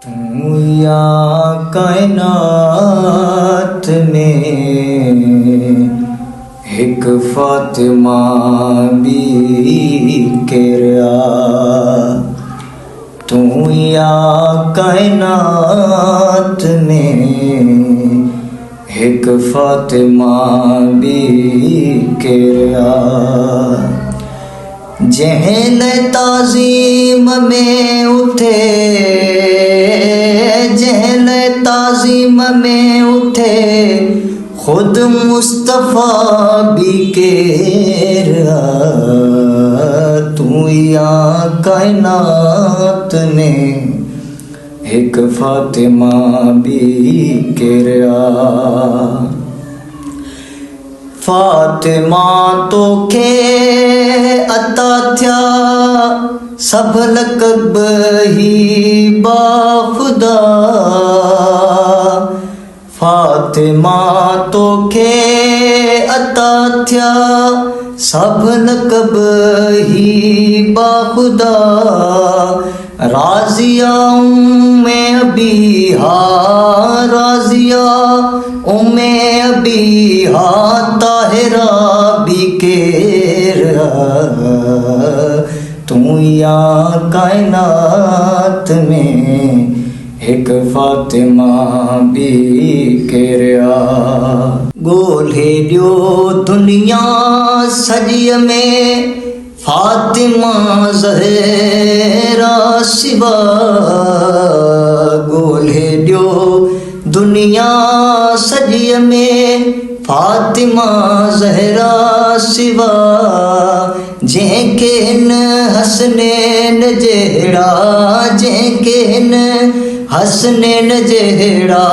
तू या कायनात में एक फातिमा भी केरा। तू या कायनात में एक फातिमा भी केरा। जहल ताज़ीम में उठे, जहल ताज़ीम में उठे, खुद मुस्तफ़ा भी केरा। तू या कायनात में एक फातिमा भी केरा। फातिमा तो के अता थया सब लक़ब ही बाखुदा। फातिमा तो के अता थया सब लक़ब ही बाखुदा। राज़िया उम्मे अबीहा, राज़िया उम्मे अबीहा, ताहिरा भी केरा। तू या कायनात में एक फातिमा भी केरा। गोल्हे दियो दुनिया सॼीअ में फातिमा ज़हरा सिवा। गोल्हे दियो दुनिया सॼीअ में फातिमा ज़हरा सिवा। जंहिंखे हिन हसनैन जहिड़ा, जंहिंखे हिन हसनैन जहिड़ा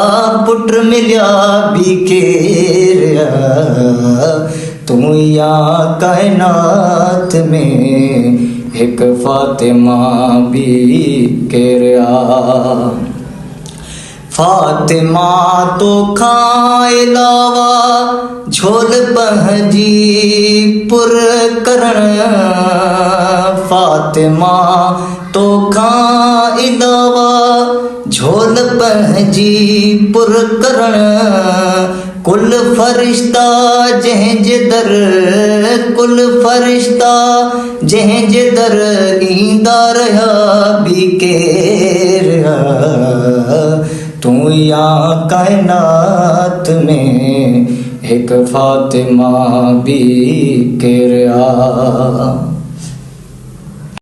पुट मिलिया भी केरा। तू या कायनात में एक फातिमा भी केरा। फातिमा तो खां इलावा झोल पंहिंजी पुर करण। फातिमा तो खां इलावा झोल पंहिंजी पुर करण। कुल फरिश्ता जंहिंजे दर, कुल फरिश्ता जंहिंजे दर ईंदा रहिया भी केरा। तू या कायनात में एक फातिमा भी केरा।